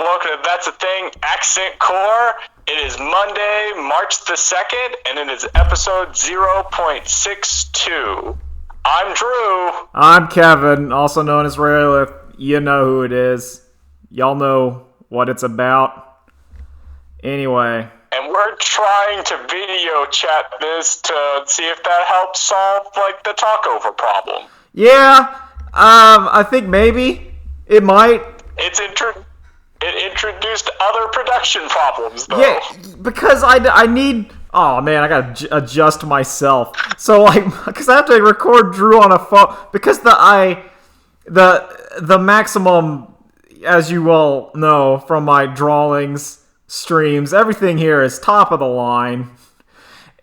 welcome to That's a Thing, Accent Core. It is Monday, March the 2nd, and it is episode 0.62. I'm Drew. I'm Kevin, also known as Raylith. You know who it is. Y'all know what it's about. Anyway. And we're trying to video chat this to see if that helps solve, the talkover problem. Yeah, I think maybe. It might. It introduced other production problems, though. Yeah, because I need... Oh, man, I gotta adjust myself. So, because I have to record Drew on a phone. Because the maximum, as you all know from my drawings, streams, everything here is top of the line.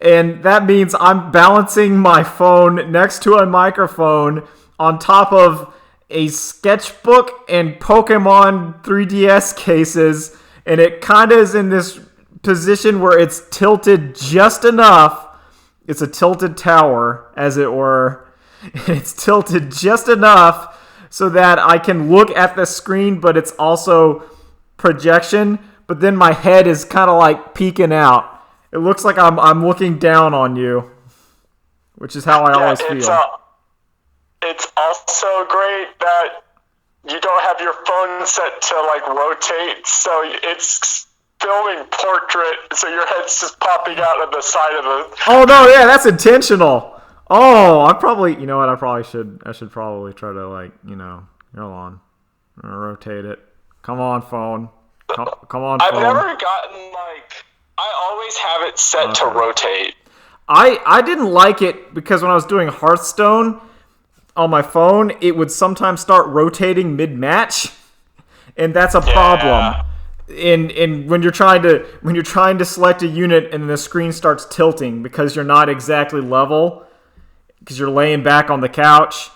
And that means I'm balancing my phone next to a microphone on top of a sketchbook and Pokemon 3DS cases, and it kind of is in this position where it's tilted just enough. It's a tilted tower, as it were. It's tilted just enough so that I can look at the screen, but it's also projection. But then my head is kind of peeking out. It looks like I'm looking down on you, which is how I always feel. It's also great that you don't have your phone set to rotate, so it's filming portrait, so your head's just popping out of the side of the... Oh no, yeah, that's intentional. Oh, I probably, you know what, I should probably try to hold on, I'm gonna rotate it. Come on, phone. Come on, phone. I've never gotten I always have it set to rotate. I didn't like it because when I was doing Hearthstone on my phone, it would sometimes start rotating mid-match, and that's a problem. And when you're trying to select a unit and the screen starts tilting because you're not exactly level, because you're laying back on the couch,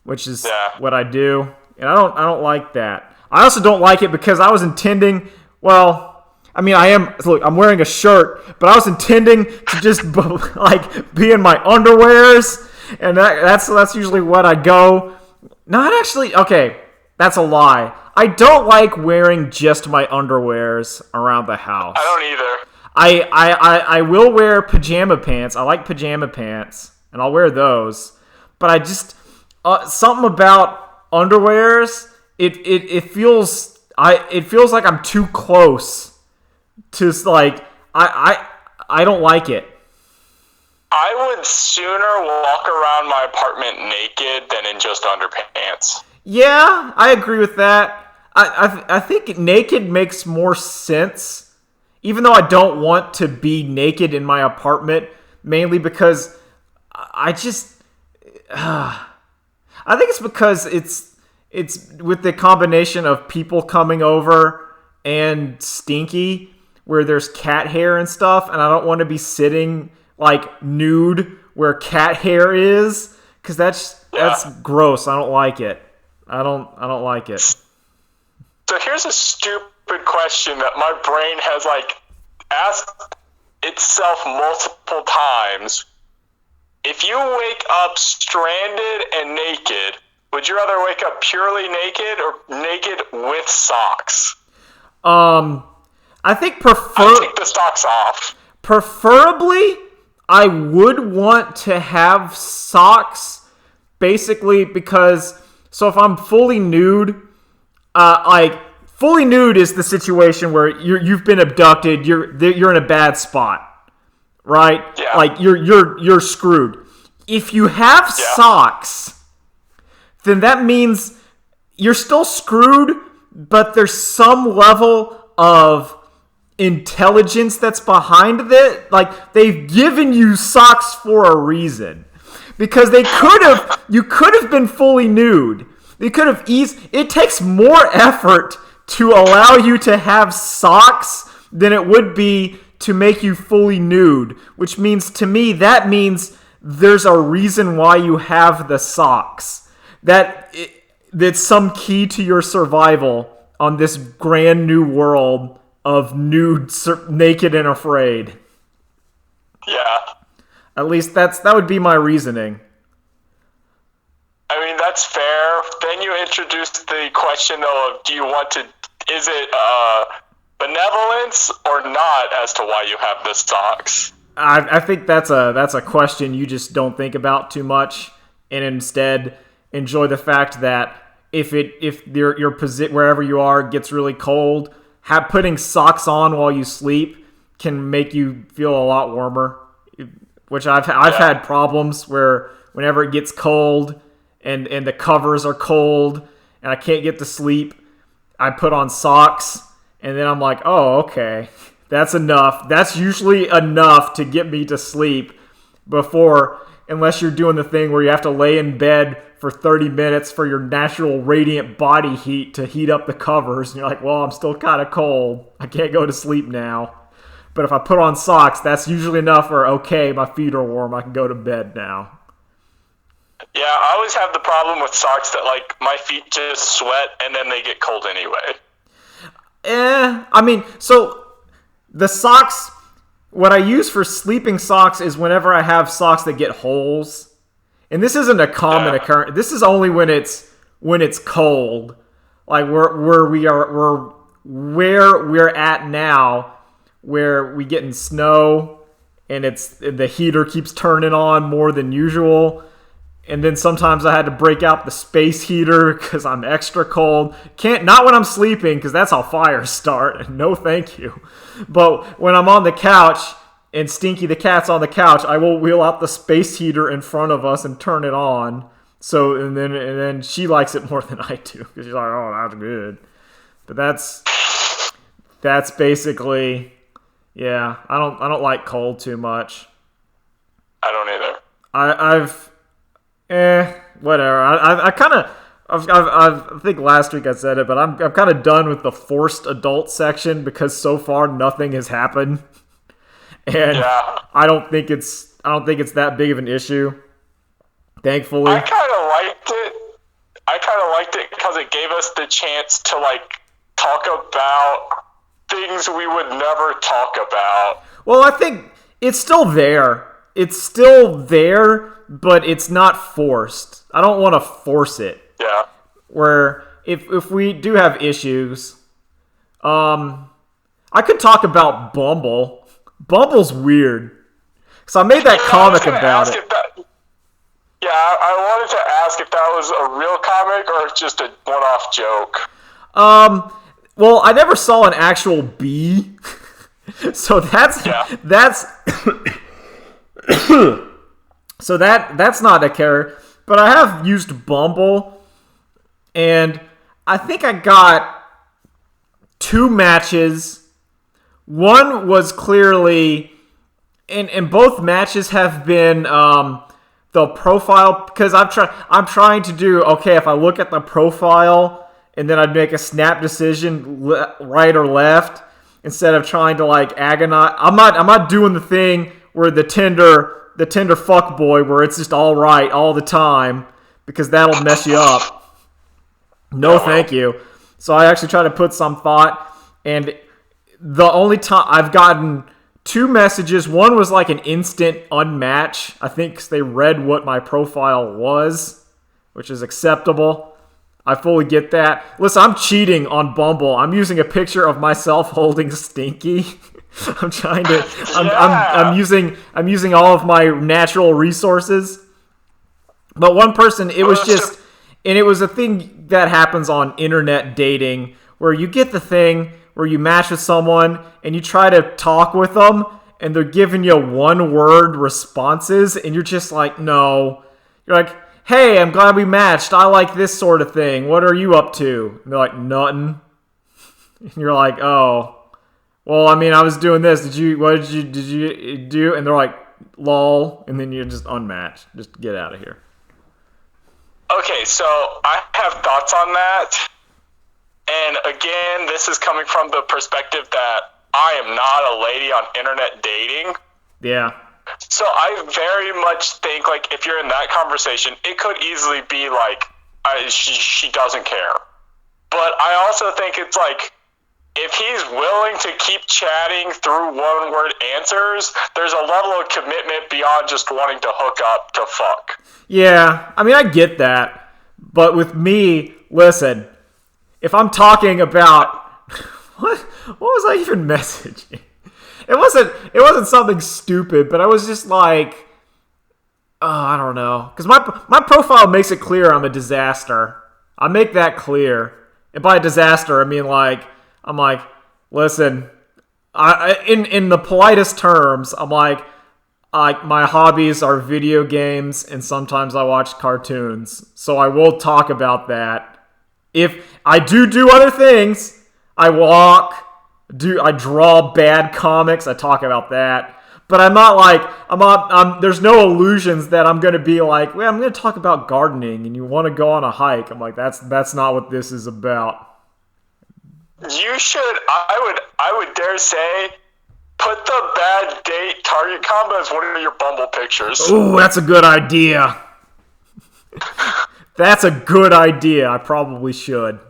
which is what I do, and I don't like that. I also don't like it because I was intending, I'm wearing a shirt, but I was intending to just be in my underwears, and that's usually what I go. Not actually, okay, that's a lie. I don't like wearing just my underwears around the house. I don't either. I will wear pajama pants. I like pajama pants, and I'll wear those. But I just something about underwears. It feels like I'm too close to I don't like it. I would sooner walk around my apartment naked than in just underpants. Yeah, I agree with that. I think naked makes more sense, even though I don't want to be naked in my apartment, mainly because I think it's because it's with the combination of people coming over and stinky, where there's cat hair and stuff, and I don't want to be sitting nude where cat hair is, because that's gross. I don't like it. I don't like it. So here's a stupid question that my brain has asked itself multiple times. If you wake up stranded and naked, would you rather wake up purely naked or naked with socks? I think I take the socks off. Preferably, I would want to have socks, basically because, so if I'm fully nude, fully nude is the situation where you've been abducted, you're in a bad spot, right? Yeah. You're screwed. If you have socks, then that means you're still screwed, but there's some level of intelligence that's behind it. They've given you socks for a reason, because you could have been fully nude. They could have it takes more effort to allow you to have socks than it would be to make you fully nude, which means, to me, that means there's a reason why you have the socks. That's some key to your survival on this grand new world of nude, naked, and afraid. Yeah. At least that would be my reasoning. I mean, that's fair. Then you introduced the question, though, of do you want to Is it benevolence or not as to why you have the socks? I think that's a question you just don't think about too much, and instead enjoy the fact that if your position wherever you are gets really cold, putting socks on while you sleep can make you feel a lot warmer. Which I've had problems where whenever it gets cold and the covers are cold and I can't get to sleep, I put on socks and then I'm like, oh, okay, that's enough. That's usually enough to get me to sleep unless you're doing the thing where you have to lay in bed for 30 minutes for your natural radiant body heat to heat up the covers. And you're like, well, I'm still kind of cold. I can't go to sleep now. But if I put on socks, that's usually enough for, okay, my feet are warm, I can go to bed now. Yeah, I always have the problem with socks that, like, my feet just sweat and then they get cold anyway. I mean, so the socks, what I use for sleeping socks is whenever I have socks that get holes. And this isn't a common occurrence. This is only when it's cold. Like where we're at now, where we get in snow and the heater keeps turning on more than usual. And then sometimes I had to break out the space heater because I'm extra cold. Not when I'm sleeping, because that's how fires start. No, thank you. But when I'm on the couch and Stinky the cat's on the couch, I will wheel out the space heater in front of us and turn it on. So and then she likes it more than I do because she's like, oh, that's good. But that's basically, yeah. I don't like cold too much. I don't either. Whatever. I think last week I said it, but I'm kind of done with the forced adult section because so far nothing has happened, and yeah. I don't think it's that big of an issue. Thankfully, I kind of liked it because it gave us the chance to like talk about things we would never talk about. Well, I think it's still there. It's still there. But it's not forced. I don't want to force it. Yeah. Where if we do have issues, I could talk about Bumble. Bumble's weird. So I made that comic about it. I wanted to ask if that was a real comic or just a one-off joke. Well, I never saw an actual bee. So that's So that's not a carrot, but I have used Bumble, and I think I got 2 matches. One was clearly, and both matches have been the profile, because I'm trying to do, okay, if I look at the profile, and then I'd make a snap decision, right or left, instead of trying to like agonize. I'm not doing the thing where the Tinder fuckboy where it's just all right all the time, because that'll mess you up. No, thank you. So I actually try to put some thought, and the only time I've gotten 2 messages, one was like an instant unmatch, I think, because they read what my profile was, which is acceptable. I fully get that. Listen, I'm cheating on Bumble. I'm using a picture of myself holding Stinky. I'm trying to. I'm using all of my natural resources. But one person, it was just, and it was a thing that happens on internet dating, where you get the thing where you match with someone and you try to talk with them, and they're giving you 1-word responses, and you're just like, no. You're like, hey, I'm glad we matched. I like this sort of thing. What are you up to? And they're like, nothing. And you're like, oh. Well, I mean, I was doing this. Did you do? And they're like, lol. And then you're just unmatched. Just get out of here. Okay, so I have thoughts on that. And again, this is coming from the perspective that I am not a lady on internet dating. Yeah. So I very much think, like, if you're in that conversation, it could easily be like, she doesn't care. But I also think it's like, if he's willing to keep chatting through 1-word answers, there's a level of commitment beyond just wanting to hook up to fuck. Yeah, I mean, I get that. But with me, listen, if I'm talking about What was I even messaging? It wasn't something stupid, but I was just like, oh, I don't know, because my profile makes it clear I'm a disaster. I make that clear, and by disaster I mean like I'm like, listen, in the politest terms, I'm like my hobbies are video games and sometimes I watch cartoons, so I will talk about that. If I do other things, I walk, I draw bad comics, I talk about that. But I'm not like, there's no illusions that I'm going to be like, well, I'm going to talk about gardening and you want to go on a hike. I'm like, that's not what this is about. You should, I would dare say, put the bad date target combo as one of your Bumble pictures. Ooh, that's a good idea. That's a good idea. I probably should.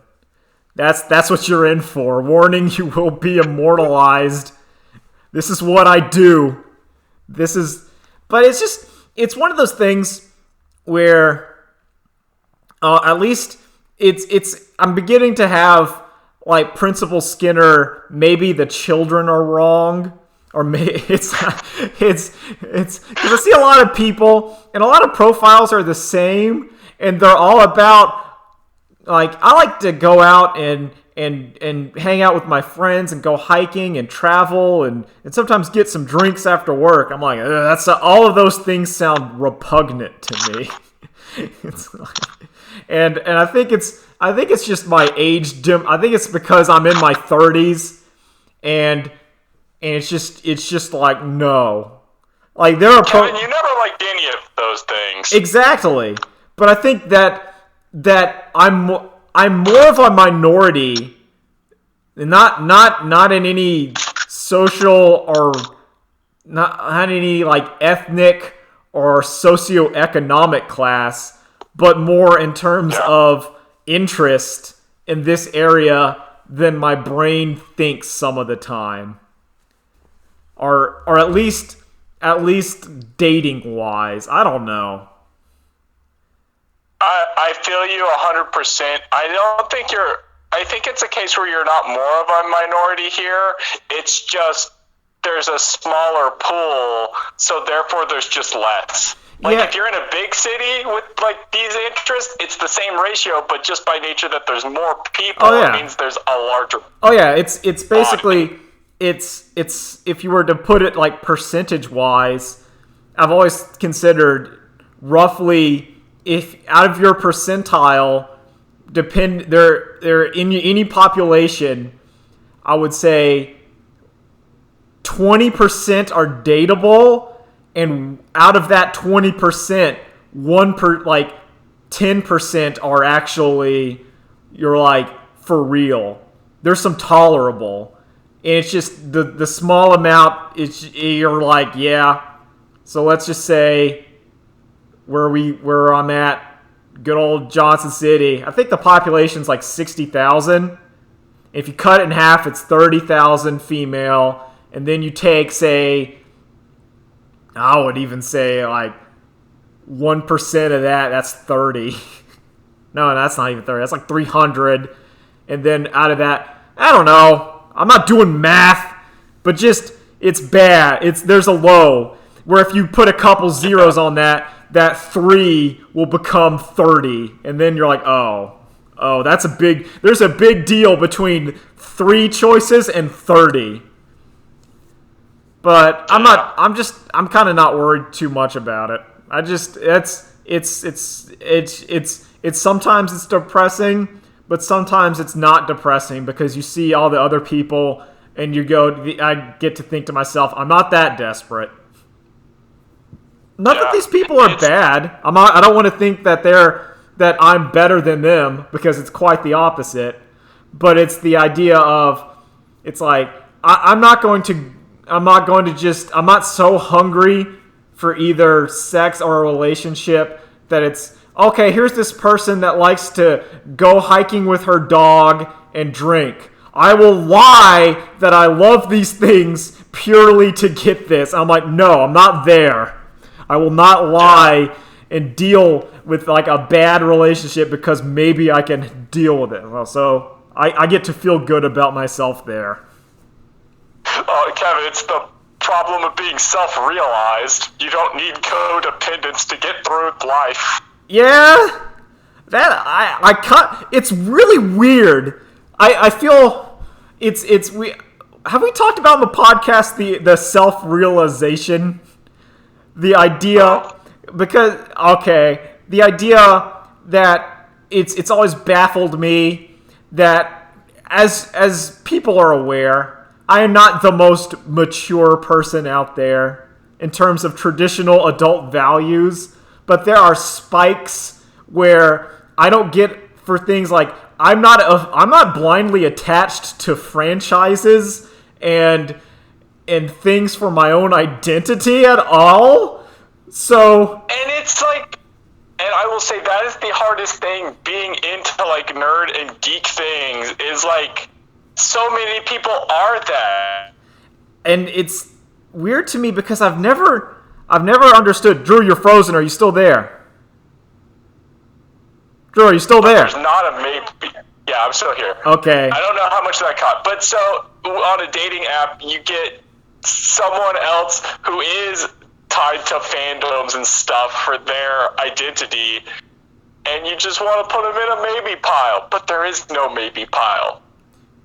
That's what you're in for. Warning, you will be immortalized. This is what I do. But it's one of those things where, at least I'm beginning to have, like, Principal Skinner, maybe the children are wrong, or maybe it's because I see a lot of people, and a lot of profiles are the same, and they're all about, like, I like to go out and hang out with my friends and go hiking and travel and sometimes get some drinks after work. I'm like, all of those things sound repugnant to me. It's like, and I think it's just my age. I think it's because I'm in my 30s, and it's just like, no. Like, there are Kevin, you never liked any of those things. Exactly. But I think that I'm more of a minority, not in any social or not any like ethnic or socioeconomic class, but more in terms of interest in this area than my brain thinks some of the time, or at least dating wise. I don't know. I feel you 100%. I think it's a case where you're not more of a minority here. It's just there's a smaller pool, so therefore there's just less. Like, if you're in a big city with, like, these interests, it's the same ratio, but just by nature that there's more people, it means there's a larger... Oh, yeah, it's basically... It's if you were to put it, like, percentage-wise, I've always considered roughly... If out of your percentile, they're in any population, I would say 20% are dateable, and out of that 20%, 10% are actually, you're like, for real. There's some tolerable, and it's just the small amount. You're like, yeah. So let's just say where I'm at, good old Johnson City. I think the population's like 60,000. If you cut it in half, it's 30,000 female. And then you take, say, I would even say like 1% of that's 30. No, that's not even 30. That's like 300. And then out of that, I don't know. I'm not doing math, but just, it's bad. There's a low where if you put a couple zeros on that 3 will become 30, and then you're like, oh, there's a big deal between 3 choices and 30. But I'm kind of not worried too much about it. It's sometimes it's depressing, but sometimes it's not depressing because you see all the other people and I get to think to myself, I'm not that desperate. Not that these people are bad. I don't want to think that I'm better than them, because it's quite the opposite. But it's the idea of, it's like, I'm not so hungry for either sex or a relationship that it's, okay, here's this person that likes to go hiking with her dog and drink. I will lie that I love these things purely to get this. I'm like, no, I'm not there. I will not lie and deal with, like, a bad relationship because maybe I can deal with it. Well, so I get to feel good about myself there. Oh, Kevin, it's the problem of being self-realized. You don't need codependence to get through life. Yeah, it's really weird. I feel we have we talked about in the podcast the self-realization, the idea because the idea that it's always baffled me that as people are aware, I am not the most mature person out there in terms of traditional adult values, but there are spikes where I don't get for things like I'm not blindly attached to franchises and things for my own identity at all. So, and it's like, and I will say that is the hardest thing being into like nerd and geek things is like so many people are that. And it's weird to me because I've never understood. Drew, you're frozen. Are you still there? Drew, are you still there? There's not a maybe. Yeah, I'm still here. Okay. I don't know how much that caught. But so on a dating app, you get someone else who is tied to fandoms and stuff for their identity, and you just want to put them in a maybe pile. But there is no maybe pile.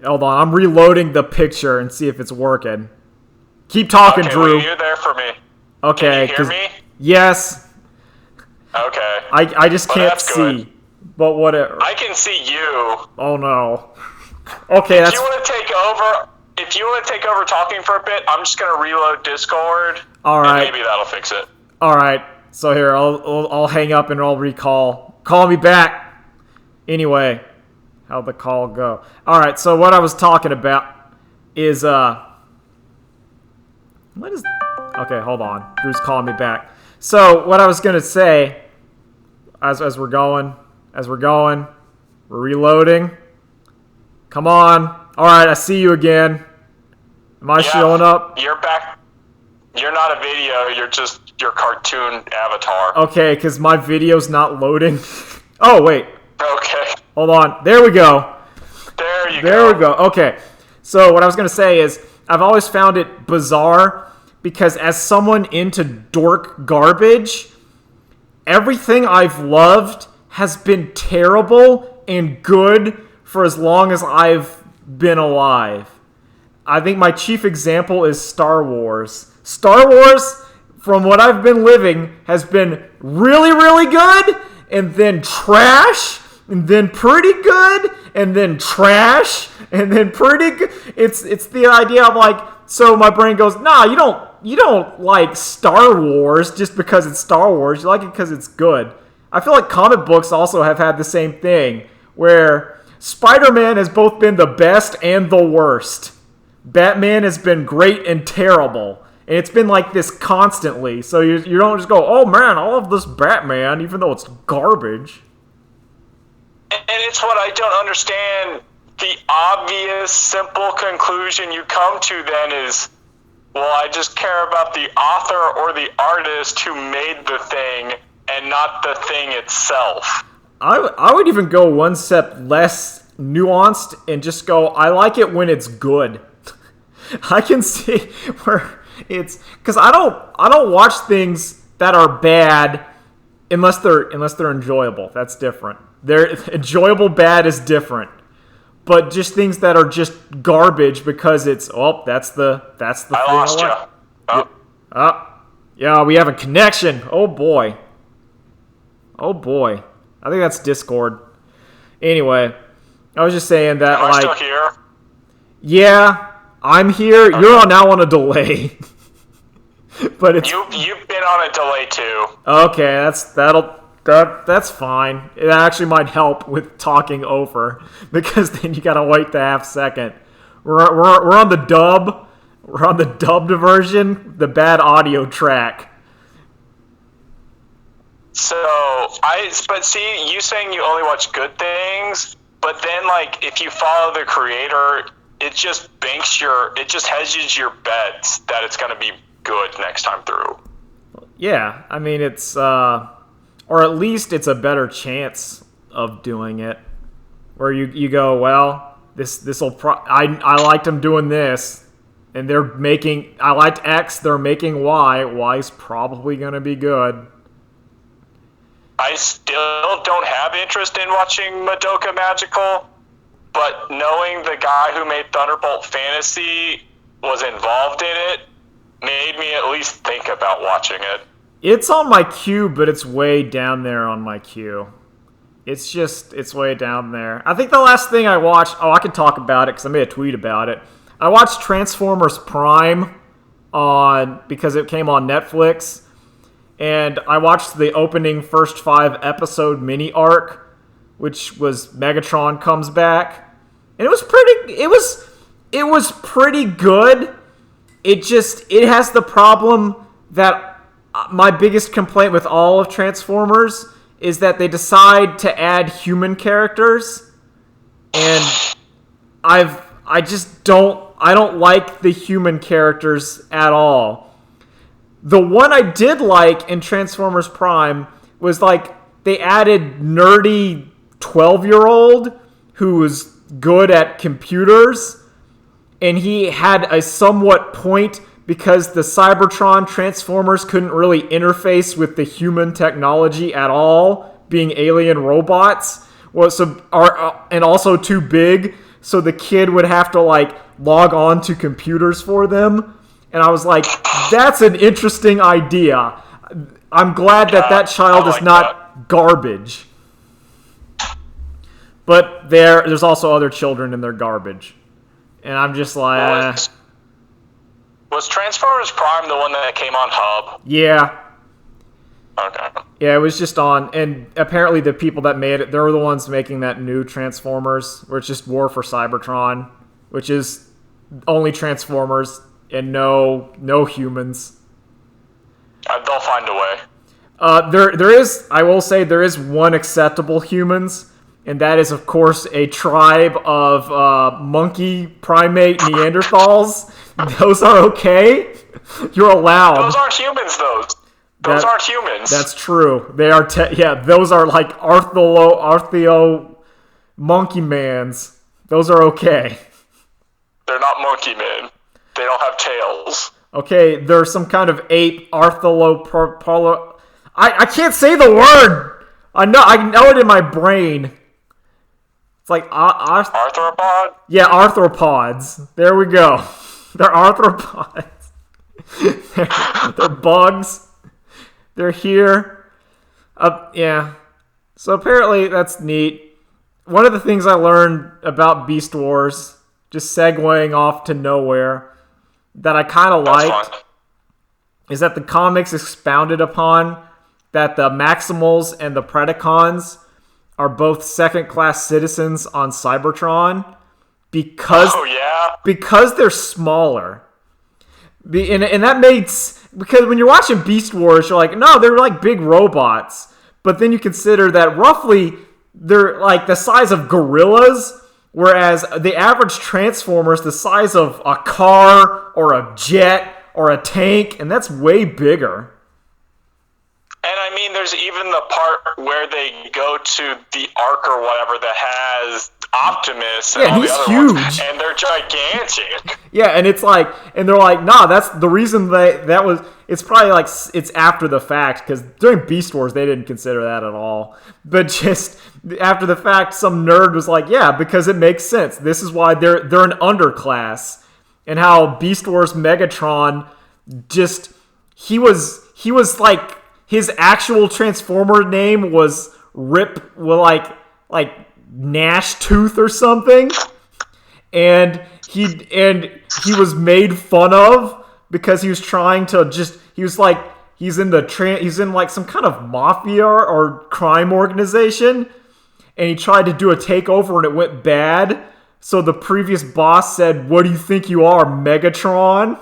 Hold on, I'm reloading the picture and see if it's working. Keep talking, okay, Drew. Well, you're there for me. Okay. Can you hear me? Yes. Okay. I just can't see. Good. But whatever. I can see you. Oh no. Okay, If you want to take over talking for a bit, I'm just gonna reload Discord. All right. And maybe that'll fix it. All right. So here, I'll hang up and I'll recall. Call me back. Anyway, how'd the call go? All right. So what I was talking about is what is? Okay, hold on. Drew's calling me back. So what I was gonna say, as we're going, we're reloading. Come on. All right, I see you again. Am I showing up? You're back. You're not a video. You're just your cartoon avatar. Okay, because my video's not loading. Oh, wait. Okay. Hold on. There we go. There we go. Okay. So what I was going to say is I've always found it bizarre because as someone into dork garbage, everything I've loved has been terrible and good for as long as I've been alive. I think my chief example is Star Wars. Star Wars, from what I've been living, has been really, really good, and then trash, and then pretty good, and then trash, and then pretty good. It's the idea of like, so my brain goes, nah, you don't like Star Wars just because it's Star Wars. You like it because it's good. I feel like comic books also have had the same thing, where Spider-Man has both been the best and the worst. Batman has been great and terrible. And it's been like this constantly. So you don't just go, oh man, I love this Batman, even though it's garbage. And it's what I don't understand. The obvious, simple conclusion you come to then is, well, I just care about the author or the artist who made the thing and not the thing itself. I would even go one step less nuanced and just go, I like it when it's good. I can see where it's because I don't watch things that are bad unless they're enjoyable. That's different. They're enjoyable bad is different. But just things that are just garbage because it's that's the thing. I lost you. Yeah, we have a connection. Oh boy. I think that's Discord. Anyway, I was just saying that Am I still here? Yeah, I'm here. Okay. You're now on a delay. But it's you've been on a delay too. Okay, that's fine. It actually might help with talking over because then you gotta wait the half second. We're on the dub. We're on the dubbed version, the bad audio track. But see, you saying you only watch good things, but then like if you follow the creator, it just hedges your bets that it's gonna be good next time through. Yeah, I mean it's or at least it's a better chance of doing it. Where you go, well, I liked them doing this, and I liked X, they're making Y. Y's probably gonna be good. I still don't have interest in watching Madoka Magical, but knowing the guy who made Thunderbolt Fantasy was involved in it made me at least think about watching it. It's on my queue, but it's way down there on my queue. It's way down there. I think the last thing I watched, I can talk about it because I made a tweet about it. I watched Transformers Prime because it came on Netflix, and I watched the opening first 5 episode mini arc, which was Megatron comes back, and it was pretty good. It has the problem that my biggest complaint with all of Transformers is that they decide to add human characters, and I don't like the human characters at all. The one I did like in Transformers Prime was like they added nerdy 12-year-old who was good at computers, and he had a somewhat point because the Cybertron Transformers couldn't really interface with the human technology at all, being alien robots, and also too big, so the kid would have to like log on to computers for them. And I was like, that's an interesting idea. I'm glad that child is not garbage. But there's also other children and they're garbage. And I'm just like... Was Transformers Prime the one that came on Hub? Yeah. Okay. Yeah, it was just on... And apparently the people that made it, they were the ones making that new Transformers, where it's just War for Cybertron, which is only Transformers and no humans. They'll find a way. I will say, there is one acceptable humans, and that is, of course, a tribe of monkey, primate, Neanderthals. Those are okay. You're allowed. Those aren't humans, Those aren't humans. That's true. They are, those are like Artheo monkey mans. Those are okay. They're not monkey men. They don't have tails. Okay, there's some kind of ape, Arthropolo... I can't say the word! I know it in my brain. It's like... Arthropod? Yeah, arthropods. There we go. They're arthropods. they're bugs. They're here. Yeah. So apparently that's neat. One of the things I learned about Beast Wars, just segueing off to nowhere, that I kind of liked, is that the comics expounded upon that the Maximals and the Predacons are both second-class citizens on Cybertron because they're smaller. And that makes... Because when you're watching Beast Wars, you're like, no, they're like big robots. But then you consider that roughly they're like the size of gorillas, whereas the average Transformer is the size of a car or a jet or a tank, and that's way bigger. And I mean, there's even the part where they go to the Ark or whatever that has Optimus and all the other huge. Ones, and they're gigantic. Yeah, and it's like, and they're like, nah, that's the reason that was. It's probably like it's after the fact, because during Beast Wars they didn't consider that at all. But just after the fact, some nerd was like, yeah, because it makes sense. This is why they're an underclass, and how Beast Wars Megatron he was like. His actual Transformer name was Rip, well, like Gnash Tooth or something, and he was made fun of because he was trying to he's in like some kind of mafia or crime organization, and he tried to do a takeover and it went bad. So the previous boss said, "What do you think you are, Megatron?"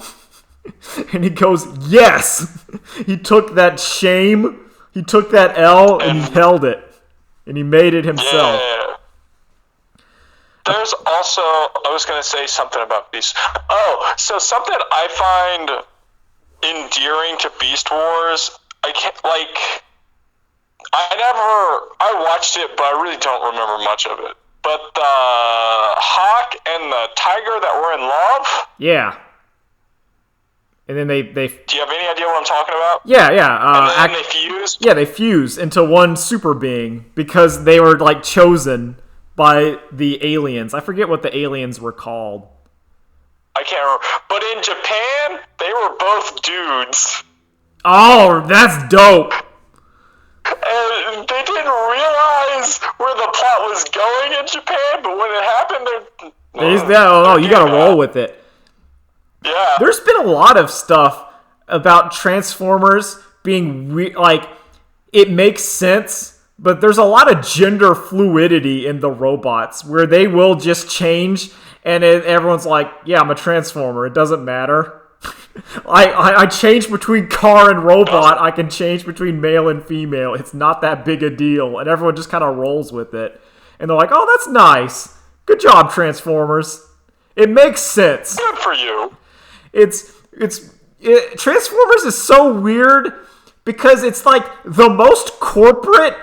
And he goes, yes! He took that shame, he took that L, and he held it. And he made it himself. Yeah. There's also, I was going to say something about Beast. Oh, so something I find endearing to Beast Wars, I watched it, but I really don't remember much of it. but the hawk and the tiger that were in love? Yeah. And then they Do you have any idea what I'm talking about? yeah. And then they fused? Yeah, they fuse into one super being because they were like chosen by the aliens. I forget what the aliens were called. I can't remember. But in Japan, they were both dudes. Oh, that's dope. And they didn't realize where the plot was going in Japan, but when it happened, You gotta roll with it. Yeah. There's been a lot of stuff about Transformers being like, it makes sense, but there's a lot of gender fluidity in the robots where they will just change, and everyone's like, yeah, I'm a Transformer. It doesn't matter. I change between car and robot. I can change between male and female. It's not that big a deal. And everyone just kind of rolls with it. And they're like, oh, that's nice. Good job, Transformers. It makes sense. Good for you. Transformers is so weird because it's like the most corporate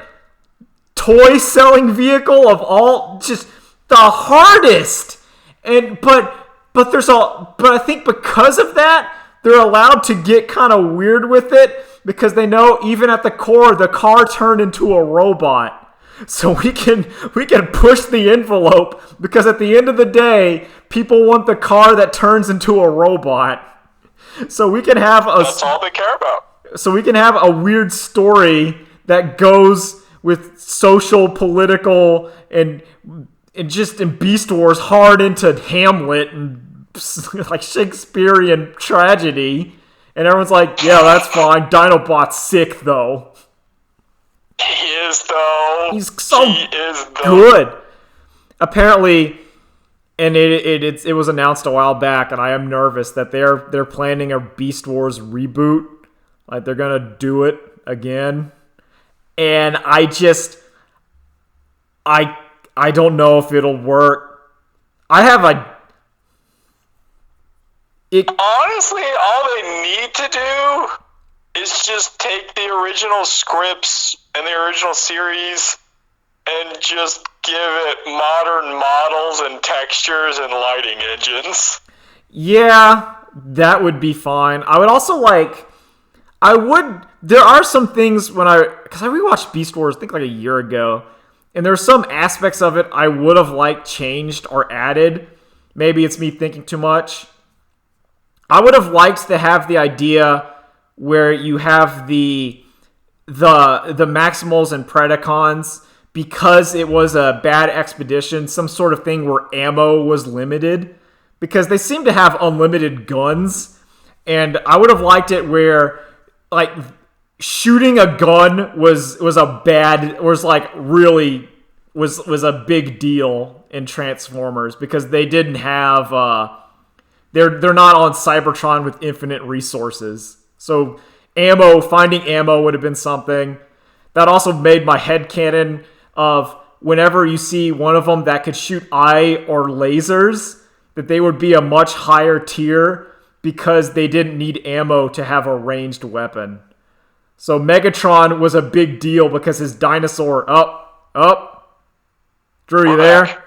toy selling vehicle of all, just the hardest. But I think because of that, they're allowed to get kind of weird with it because they know even at the core, the car turned into a robot. So we can push the envelope because at the end of the day, people want the car that turns into a robot. So we can have that's all they care about. So we can have a weird story that goes with social, political, and just in Beast Wars hard into Hamlet and like Shakespearean tragedy. And everyone's like, yeah, that's fine. Dinobot's sick though. He is though. He's so though. good. Apparently, and it was announced a while back, and I am nervous that they're planning a Beast Wars reboot. Like they're gonna do it again. And I don't know if it'll work. Honestly, all they need to do is just take the original scripts and the original series and just give it modern models and textures and lighting engines. Yeah, that would be fine. I would also there are some things because I rewatched Beast Wars, I think like a year ago, and there are some aspects of it I would have liked changed or added. Maybe it's me thinking too much. I would have liked to have the idea where you have the Maximals and Predacons, because it was a bad expedition, some sort of thing where ammo was limited, because they seem to have unlimited guns, and I would have liked it where like shooting a gun was a big deal in Transformers, because they didn't have they're not on Cybertron with infinite resources. So finding ammo would have been something. That also made my headcanon of whenever you see one of them that could shoot eye or lasers, that they would be a much higher tier because they didn't need ammo to have a ranged weapon. So Megatron was a big deal because his dinosaur... Drew, you there?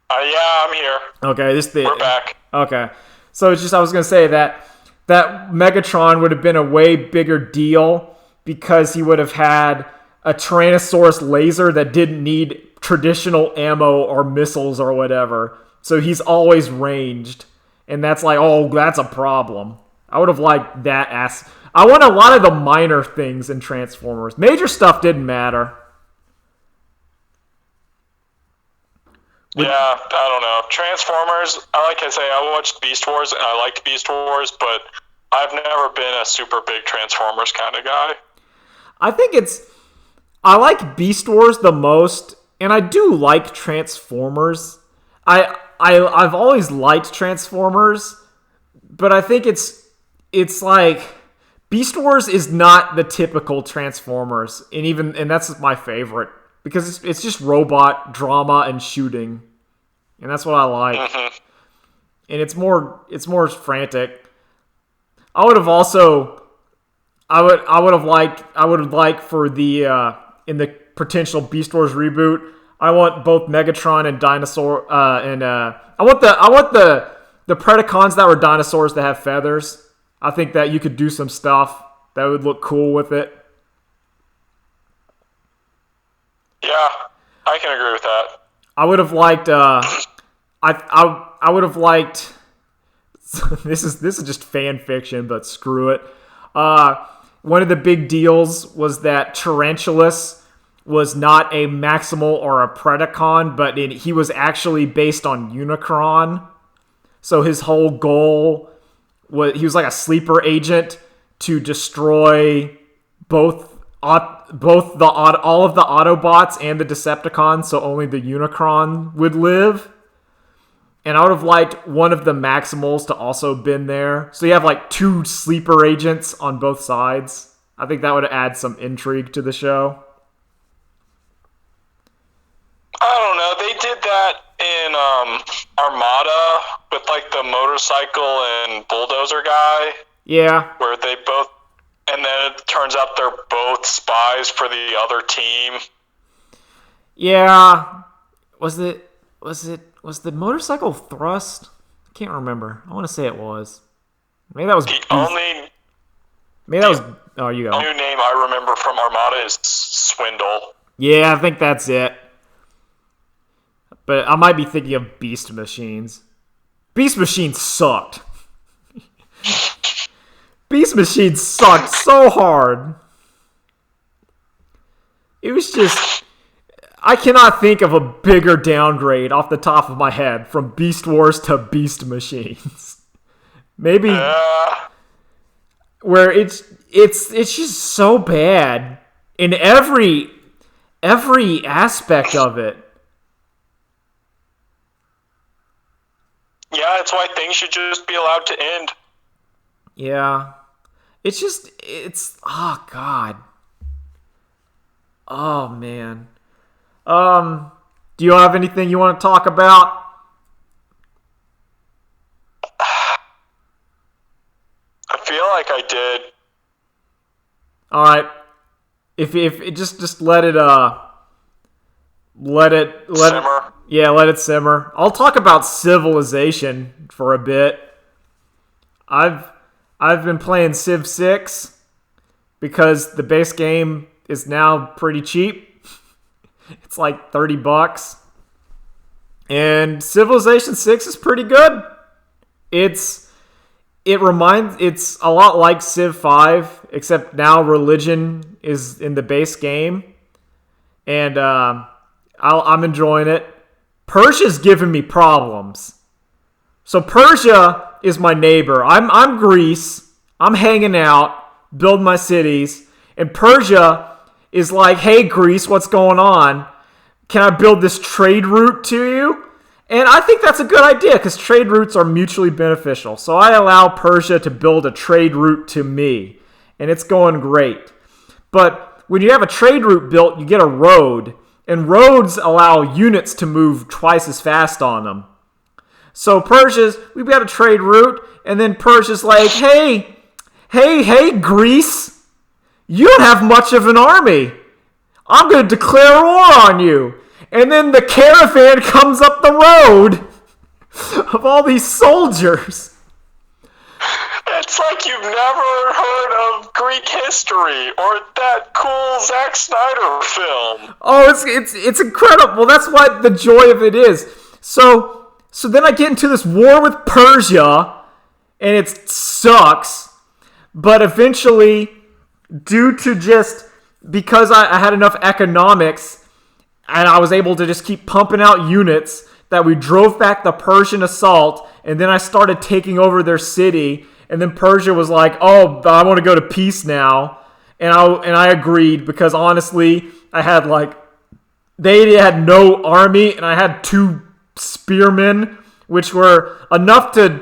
Yeah, I'm here. Okay, we're back. Okay. So it's just, I was going to say that Megatron would have been a way bigger deal because he would have had a Tyrannosaurus laser that didn't need traditional ammo or missiles or whatever. So he's always ranged. And that's like, oh, that's a problem. I would have liked that I want a lot of the minor things in Transformers. Major stuff didn't matter. Yeah, I don't know. Transformers, like I say, I watched Beast Wars and I liked Beast Wars, but I've never been a super big Transformers kind of guy. I like Beast Wars the most, and I do like Transformers. I've always liked Transformers, but I think it's like Beast Wars is not the typical Transformers, and that's my favorite because it's just robot drama and shooting, and that's what I like. Mm-hmm. And it's more frantic. I would have liked for the in the potential Beast Wars reboot, I want both Megatron and Dinosaur, I want the Predacons that were dinosaurs that have feathers. I think that you could do some stuff that would look cool with it. Yeah, I can agree with that. I would have liked. I would have liked. This is just fan fiction, but screw it. One of the big deals was that Tarantulas was not a Maximal or a Predacon, but he was actually based on Unicron. So his whole goal was he was like a sleeper agent to destroy all of the Autobots and the Decepticons, so only the Unicron would live. And I would have liked one of the Maximals to also been there. So you have like two sleeper agents on both sides. I think that would add some intrigue to the show. I don't know. They did that in Armada with like the motorcycle and bulldozer guy. Yeah. Where they both, and then it turns out they're both spies for the other team. Yeah. Was the motorcycle thrust? I can't remember. I want to say it was. Maybe that was Maybe that was. Oh, you go. The new name I remember from Armada is Swindle. Yeah, I think that's it. But I might be thinking of Beast Machines. Beast Machines sucked. Beast Machines sucked so hard. It was just... I cannot think of a bigger downgrade off the top of my head from Beast Wars to Beast Machines. Maybe... where it's just so bad in every aspect of it. Yeah, that's why things should just be allowed to end. Yeah. Oh, God. Oh, man. Do you have anything you want to talk about? I feel like I did. All right. If just let it simmer. Yeah, let it simmer. I'll talk about Civilization for a bit. I've been playing Civ 6 because the base game is now pretty cheap. It's like $30. And Civilization 6 is pretty good. It's a lot like Civ 5, except now religion is in the base game. And I'm enjoying it. Persia's giving me problems. So Persia is my neighbor. I'm Greece. I'm hanging out, building my cities. And Persia is like, hey, Greece, what's going on? Can I build this trade route to you? And I think that's a good idea because trade routes are mutually beneficial. So I allow Persia to build a trade route to me. And it's going great. But when you have a trade route built, you get a road. And roads allow units to move twice as fast on them. So we've got a trade route. And then Persia's like, hey, Greece. You don't have much of an army. I'm going to declare war on you. And then the caravan comes up the road of all these soldiers. It's like you've never heard of Greek history or that cool Zack Snyder film. Oh, it's incredible. That's what the joy of it is. So then I get into this war with Persia, and it sucks. But eventually, because I had enough economics, and I was able to just keep pumping out units, that we drove back the Persian assault, and then I started taking over their city, and then Persia was like, oh, I want to go to peace now, and I agreed, because honestly, they had no army, and I had 2 spearmen, which wasn't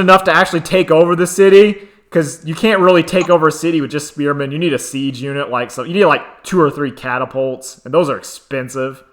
enough to actually take over the city, because you can't really take over a city with just spearmen. You need a siege unit, you need 2 or 3 catapults, and those are expensive.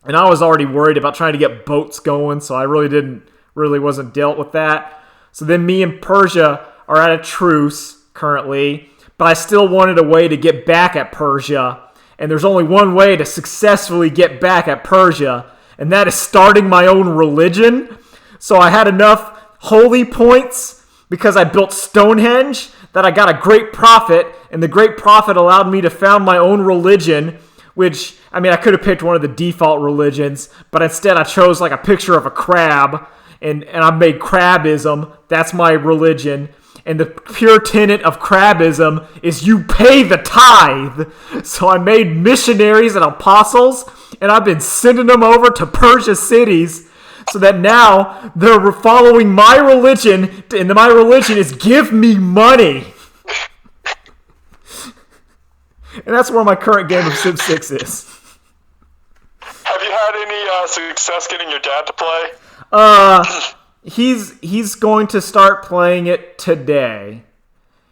And I was already worried about trying to get boats going, so I really wasn't dealt with that. So then me and Persia are at a truce currently, but I still wanted a way to get back at Persia. and there's only one way to successfully get back at Persia, and that is starting my own religion. So I had enough holy points because I built Stonehenge that I got a great prophet, and the great prophet allowed me to found my own religion, which, I mean, I could have picked one of the default religions, but instead I chose like a picture of a crab, and I made crabism. That's my religion. And the pure tenet of crabism is you pay the tithe. So I made missionaries and apostles, and I've been sending them over to Persia cities so that now they're following my religion, and my religion is give me money. And that's where my current game of Civ 6 is. Have you had any success getting your dad to play? He's going to start playing it today.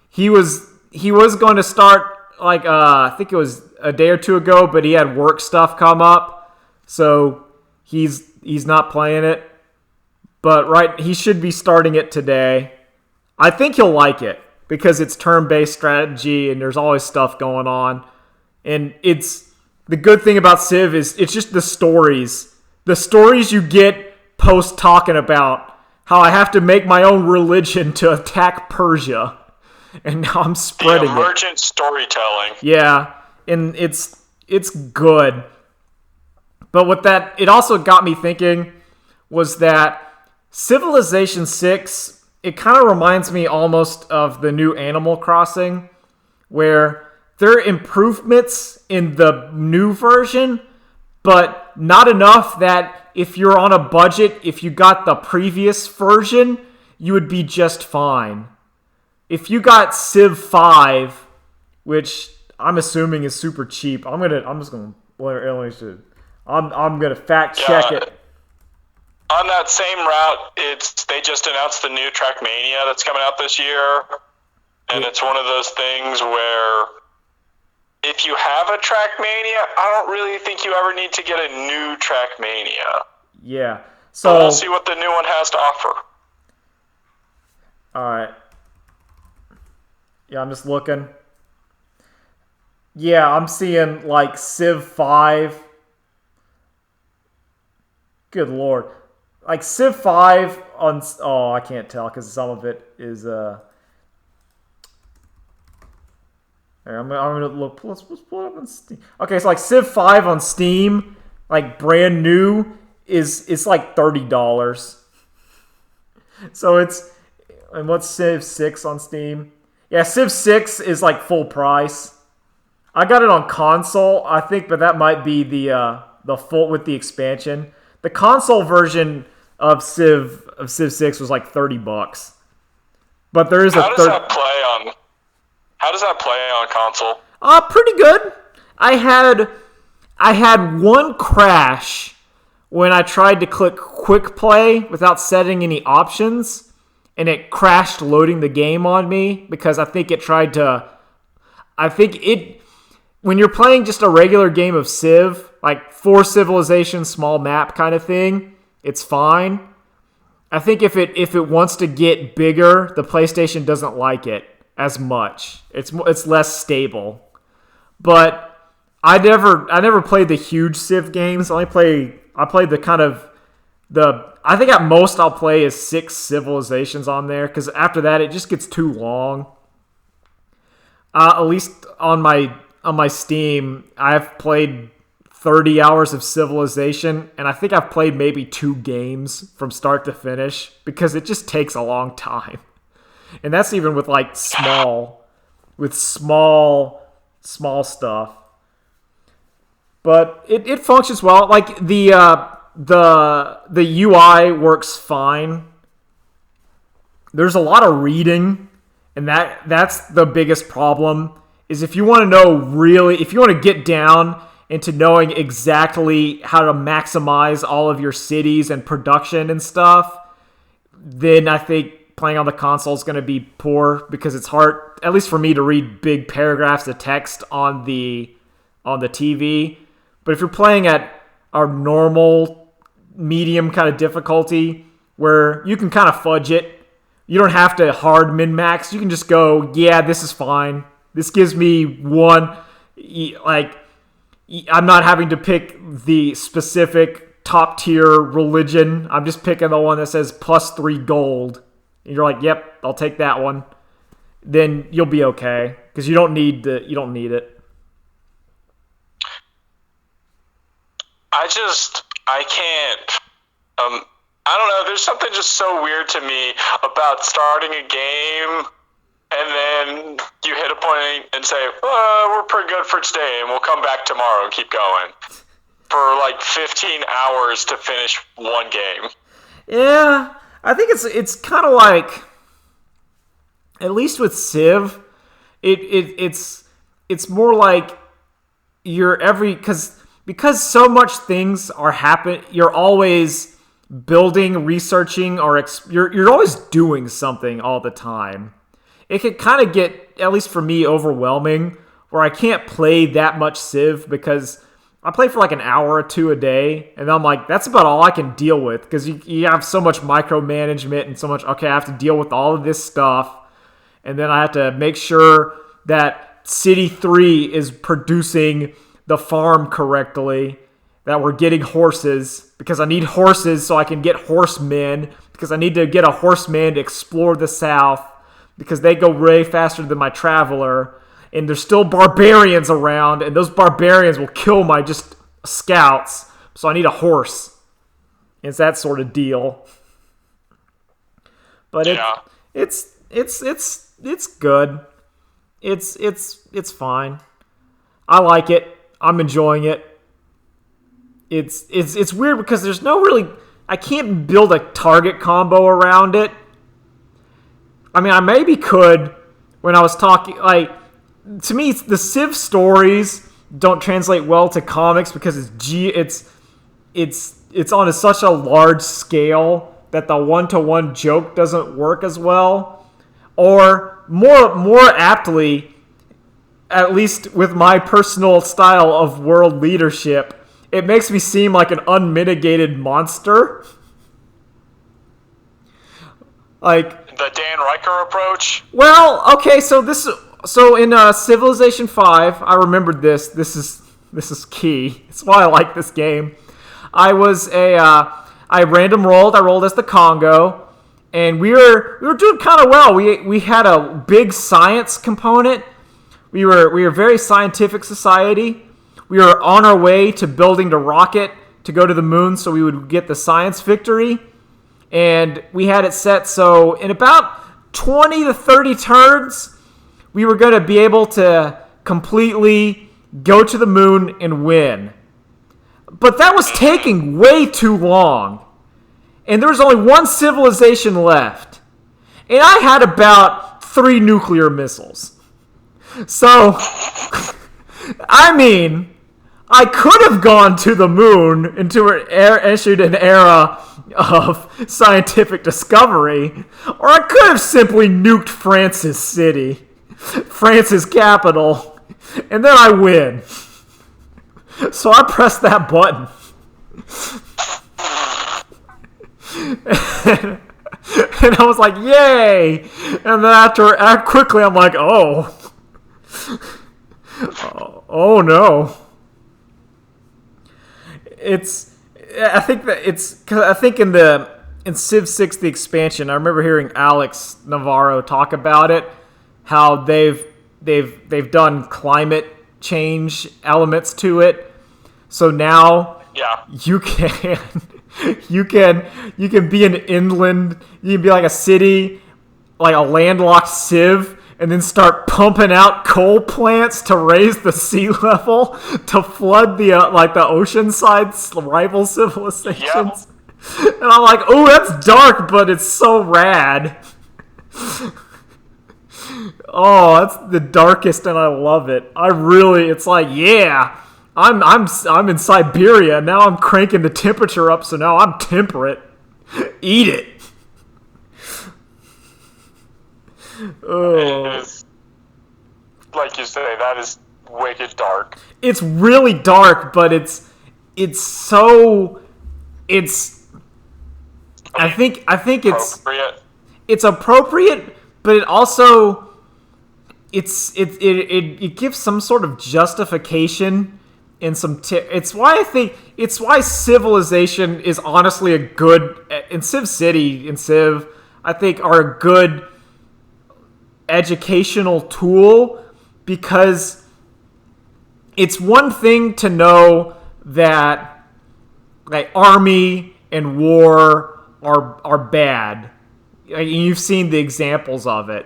He was going to start like I think it was a day or two ago, but he had work stuff come up, so he's not playing it. But he should be starting it today. I think he'll like it because it's turn-based strategy and there's always stuff going on. And it's the good thing about Civ is it's just the stories. The stories you get post talking about how I have to make my own religion to attack Persia. And now I'm spreading the emergent storytelling. Yeah, and it's good. But what that it also got me thinking was that Civilization 6, it kind of reminds me almost of the new Animal Crossing, where there are improvements in the new version, but not enough that if you're on a budget, if you got the previous version, you would be just fine. If you got Civ 5, which I'm assuming is super cheap, I'm gonna fact check it. On that same route, they just announced the new Trackmania that's coming out this year, and it's one of those things where if you have a Trackmania, I don't really think you ever need to get a new Trackmania. Yeah. So we'll see what the new one has to offer. Alright. Yeah, I'm just looking. Yeah, I'm seeing like Civ 5. Good lord. Like Civ 5 on... Oh, I can't tell because some of it is... Here, I'm gonna look. Let's pull it up on Steam. Okay, so like Civ 5 on Steam, like brand new, it's like $30. So it's, and what's Civ 6 on Steam? Yeah, Civ 6 is like full price. I got it on console, I think, but that might be the full with the expansion. The console version of Civ 6 was like $30. But there is How does that play on console? Pretty good. I had one crash when I tried to click quick play without setting any options, and it crashed loading the game on me because I think when you're playing just a regular game of Civ, like 4 civilizations, small map kind of thing, it's fine. I think if it wants to get bigger, the PlayStation doesn't like it as much. It's less stable. But I never played the huge Civ games. I played the kind of I think at most I'll play is 6 civilizations on there, because after that it just gets too long. At least on my Steam, I've played 30 hours of Civilization, and I think I've played maybe 2 games from start to finish because it just takes a long time. And that's even with like small stuff. But it functions well. Like the UI works fine. There's a lot of reading, and that's the biggest problem. Is if you want to get down into knowing exactly how to maximize all of your cities and production and stuff, then I think playing on the console is going to be poor, because it's hard, at least for me, to read big paragraphs of text on the TV. But if you're playing at our normal medium kind of difficulty, where you can kind of fudge it, you don't have to hard min-max. You can just go, yeah, this is fine. This gives me one, like, I'm not having to pick the specific top tier religion. I'm just picking the one that says +3 gold. And you're like, yep, I'll take that one. Then you'll be okay because you don't need it. I can't. I don't know. There's something just so weird to me about starting a game and then you hit a point and say, we're pretty good for today and we'll come back tomorrow and keep going for like 15 hours to finish one game. Yeah, I think it's kind of like, at least with Civ, it's more like because so much things are happening, you're always building, researching, or you're always doing something all the time. It can kind of get, at least for me, overwhelming, where I can't play that much Civ because I play for like an hour or two a day, and I'm like, that's about all I can deal with because you have so much micromanagement and so much, okay, I have to deal with all of this stuff, and then I have to make sure that City 3 is producing the farm correctly, that we're getting horses, because I need horses so I can get horsemen, because I need to get a horseman to explore the south, because they go way faster than my traveler, and there's still barbarians around, and those barbarians will kill my just scouts, so I need a horse. It's that sort of deal. But yeah. It's good. It's fine. I like it. I'm enjoying it. It's weird because there's no really, I can't build a target combo around it. I mean, I maybe could when I was talking, like, to me, the Civ stories don't translate well to comics because it's on such a large scale that the one-to-one joke doesn't work as well. Or more aptly, at least with my personal style of world leadership, it makes me seem like an unmitigated monster. Like the Dan Riker approach. Well, okay, so in Civilization 5, I remembered this. This is key. It's why I like this game. I random rolled. I rolled as the Congo, and we were doing kind of well. We had a big science component. We were a very scientific society. We were on our way to building the rocket to go to the moon so we would get the science victory. And we had it set so in about 20 to 30 turns, we were going to be able to completely go to the moon and win. But that was taking way too long. And there was only one civilization left. And I had about 3 nuclear missiles. So, I mean, I could have gone to the moon and issued an era of scientific discovery, or I could have simply nuked France's city, France's capital, and then I win. So I pressed that button. And I was like, yay! And then quickly I'm like, oh no. I think in Civ 6 the expansion, I remember hearing Alex Navarro talk about it, how they've done climate change elements to it. So now you can be an inland, you can be like a city, like a landlocked Civ, and then start pumping out coal plants to raise the sea level to flood the oceanside rival civilizations. Yep. And I'm like, oh, that's dark, but it's so rad. Oh, that's the darkest, and I love it. It's like, yeah, I'm in Siberia now. I'm cranking the temperature up, so now I'm temperate. Eat it. It is, like you say, that is wicked dark. It's really dark, but it's I think it's appropriate, but it also it gives some sort of justification in some it's why Civilization is honestly a good, and Civ City and Civ, I think, are a good educational tool, because it's one thing to know that like army and war are bad. You've seen the examples of it,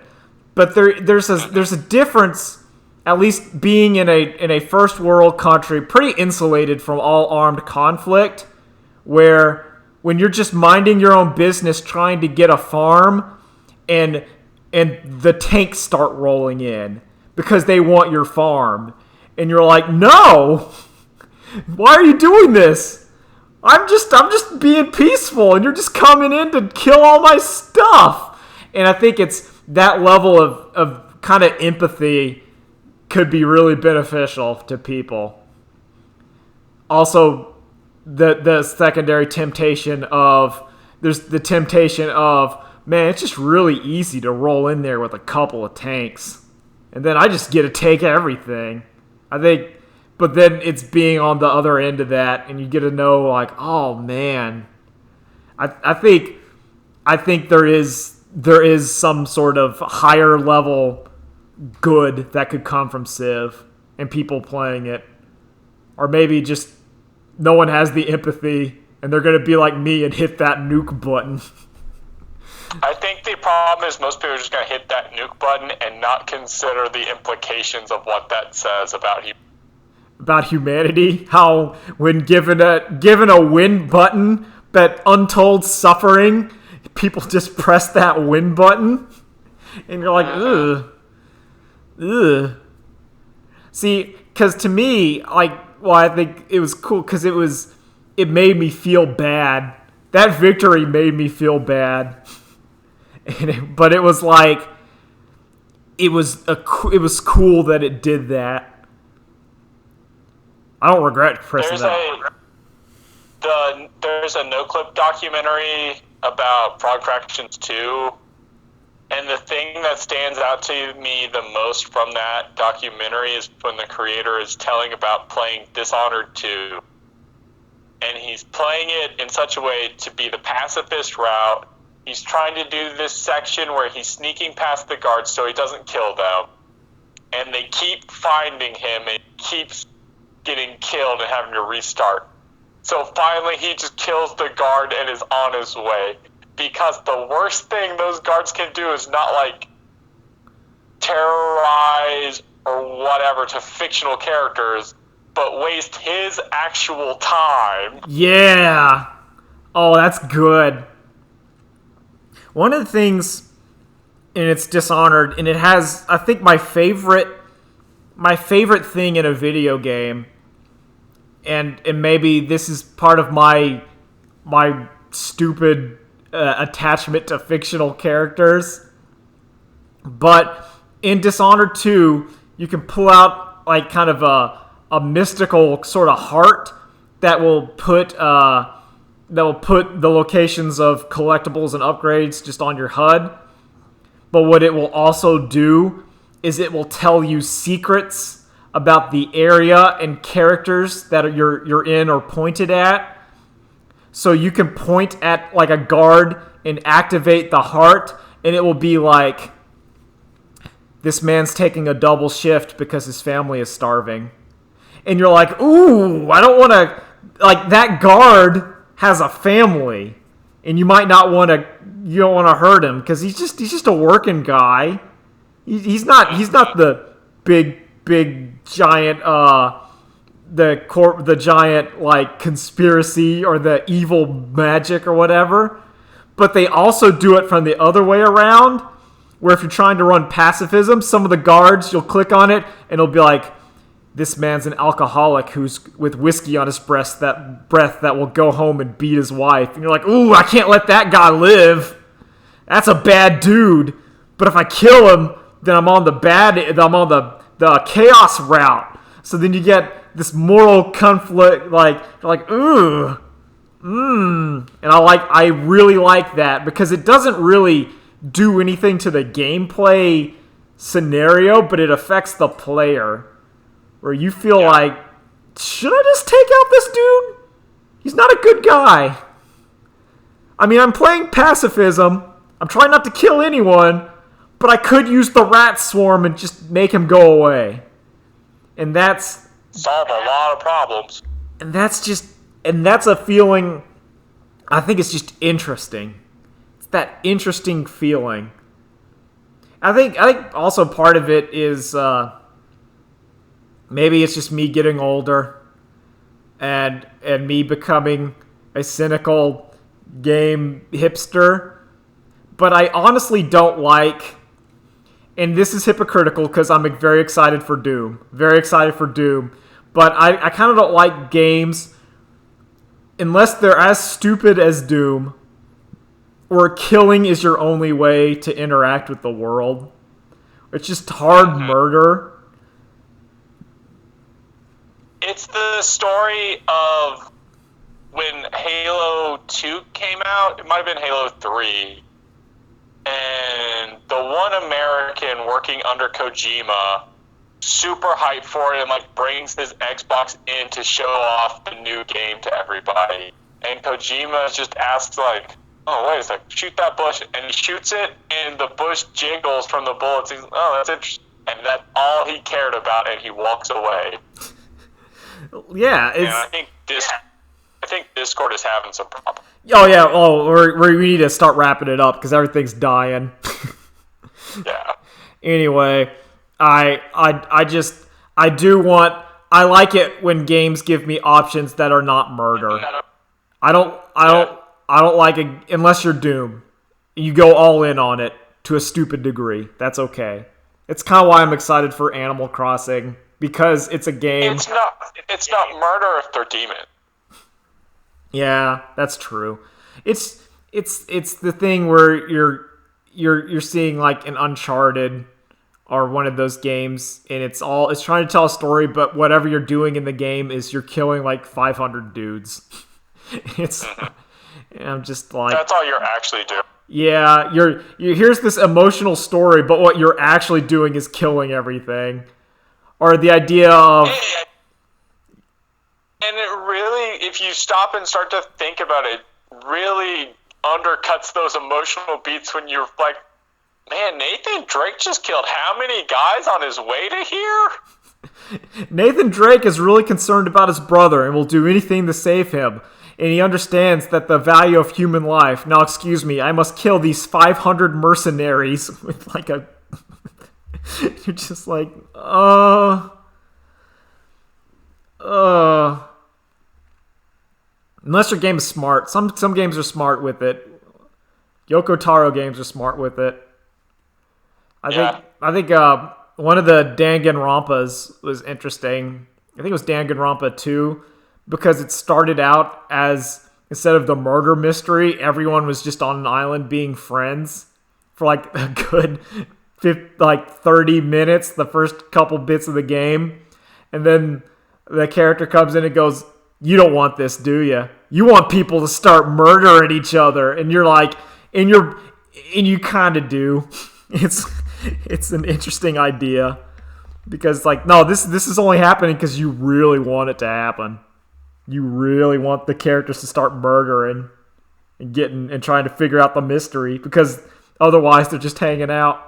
but there's a difference. At least being in a first world country, pretty insulated from all armed conflict, where when you're just minding your own business trying to get a farm, and the tanks start rolling in because they want your farm, and you're like, no, why are you doing this? I'm just being peaceful, and you're just coming in to kill all my stuff. And I think it's that level of kind of empathy could be really beneficial to people. Also, the secondary temptation of man, it's just really easy to roll in there with a couple of tanks, and then I just get to take everything. I think, but then it's being on the other end of that, and you get to know like, oh man, I think there is some sort of higher level good that could come from Civ and people playing it. Or maybe just no one has the empathy and they're going to be like me and hit that nuke button. I think the problem is most people are just going to hit that nuke button and not consider the implications of what that says about humanity. How when given a win button, but untold suffering, people just press that win button and you're like, ugh. See, because to me, I think it was cool because it made me feel bad. That victory made me feel bad, but it was like it was cool that it did that. I don't regret pressing that. There's a no-clip documentary about Frog Fractions 2. And the thing that stands out to me the most from that documentary is when the creator is telling about playing Dishonored 2. And he's playing it in such a way to be the pacifist route. He's trying to do this section where he's sneaking past the guards so he doesn't kill them. And they keep finding him and he keeps getting killed and having to restart. So finally he just kills the guard and is on his way. Because the worst thing those guards can do is not, like, terrorize or whatever to fictional characters, but waste his actual time. Yeah. Oh, that's good. One of the things, and it's Dishonored, and it has, I think, my favorite thing in a video game, and maybe this is part of my stupid attachment to fictional characters, but in Dishonored 2 you can pull out like kind of a mystical sort of heart that will put the locations of collectibles and upgrades just on your HUD. But what it will also do is it will tell you secrets about the area and characters that you're in or pointed at. So you can point at like a guard and activate the heart, and it will be like, this man's taking a double shift because his family is starving. And you're like, ooh, I don't want to, like, that guard has a family, and you might not want to, you don't want to hurt him because he's just a working guy. He's not the big giant the giant like conspiracy or the evil magic or whatever. But they also do it from the other way around, where if you're trying to run pacifism, some of the guards, you'll click on it and it'll be like, this man's an alcoholic who's with whiskey on his breath that will go home and beat his wife. And you're like, ooh, I can't let that guy live. That's a bad dude. But if I kill him, then I'm on the chaos route. So then you get this moral conflict, like ooh, and I really like that because it doesn't really do anything to the gameplay scenario, but it affects the player, where you feel like should I just take out this dude? He's not a good guy. I mean, I'm playing pacifism. I'm trying not to kill anyone, but I could use the rat swarm and just make him go away. And that's... solve a lot of problems. And that's a feeling... I think it's just interesting. It's that interesting feeling. I think also part of it is... maybe it's just me getting older and me becoming a cynical game hipster. But I honestly don't like, and this is hypocritical because I'm very excited for Doom. Very excited for Doom. But I kind of don't like games unless they're as stupid as Doom or killing is your only way to interact with the world. It's just hard murder. It's the story of when Halo 2 came out. It might have been Halo 3. And the one American working under Kojima, super hyped for it, and like brings his Xbox in to show off the new game to everybody. And Kojima just asks like, "Oh, wait a sec, shoot that bush," and he shoots it, and the bush jiggles from the bullets. He's, "Oh, that's interesting," and that's all he cared about, and he walks away. Yeah, it's... And I think Discord is having some problems. Oh yeah, we need to start wrapping it up because everything's dying. Yeah. Anyway, I like it when games give me options that are not murder. I don't like it unless you're Doom. You go all in on it to a stupid degree. That's okay. It's kind of why I'm excited for Animal Crossing because it's a game. It's not murder if they're demon. Yeah, that's true. It's the thing where you're seeing like an Uncharted or one of those games, and it's trying to tell a story, but whatever you're doing in the game is you're killing like 500 dudes. I'm just like, that's all you're actually doing. Yeah, here's this emotional story, but what you're actually doing is killing everything. Or the idea of... And it really, if you stop and start to think about it, really undercuts those emotional beats when you're like, man, Nathan Drake just killed how many guys on his way to here? Nathan Drake is really concerned about his brother and will do anything to save him. And he understands that the value of human life. Now, excuse me, I must kill these 500 mercenaries with like a... You're just like, Unless your game is smart. Some games are smart with it. Yoko Taro games are smart with it. I think one of the Danganronpas was interesting. I think it was Danganronpa 2 because it started out as, instead of the murder mystery, everyone was just on an island being friends for like a good 30 minutes, the first couple bits of the game. And then the character comes in and goes, "You don't want this, do you? You want people to start murdering each other." And you're like, and you kind of do. It's an interesting idea because like, no, this is only happening because you really want it to happen. You really want the characters to start murdering and trying to figure out the mystery because otherwise they're just hanging out.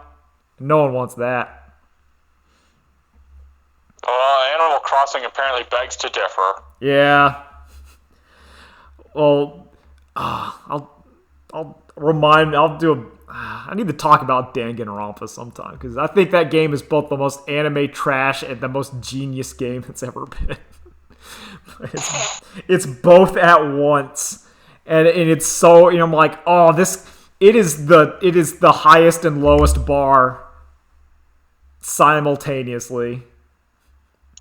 No one wants that. Animal Crossing apparently begs to differ. Yeah. Well, I need to talk about Danganronpa sometime because I think that game is both the most anime trash and the most genius game that's ever been. It's both at once, and it's so, I'm like, oh, it is the highest and lowest bar simultaneously.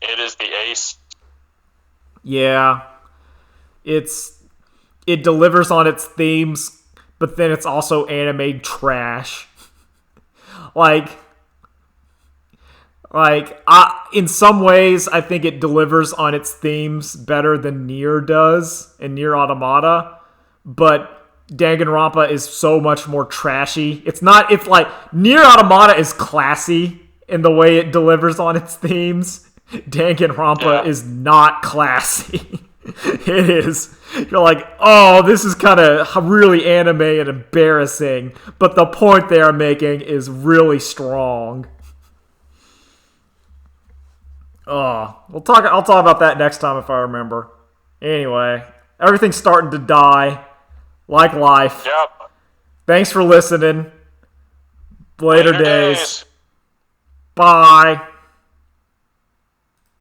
It is the ace. Yeah. It delivers on its themes, but then it's also anime trash. In some ways, I think it delivers on its themes better than Nier does in Nier Automata, but Danganronpa is so much more trashy. It's like Nier Automata is classy in the way it delivers on its themes. Danganronpa is not classy. It is. You're like, oh, this is kind of really anime and embarrassing, but the point they are making is really strong. Oh, I'll talk about that next time if I remember. Anyway, everything's starting to die, like life. Yep. Thanks for listening. Later days. Bye.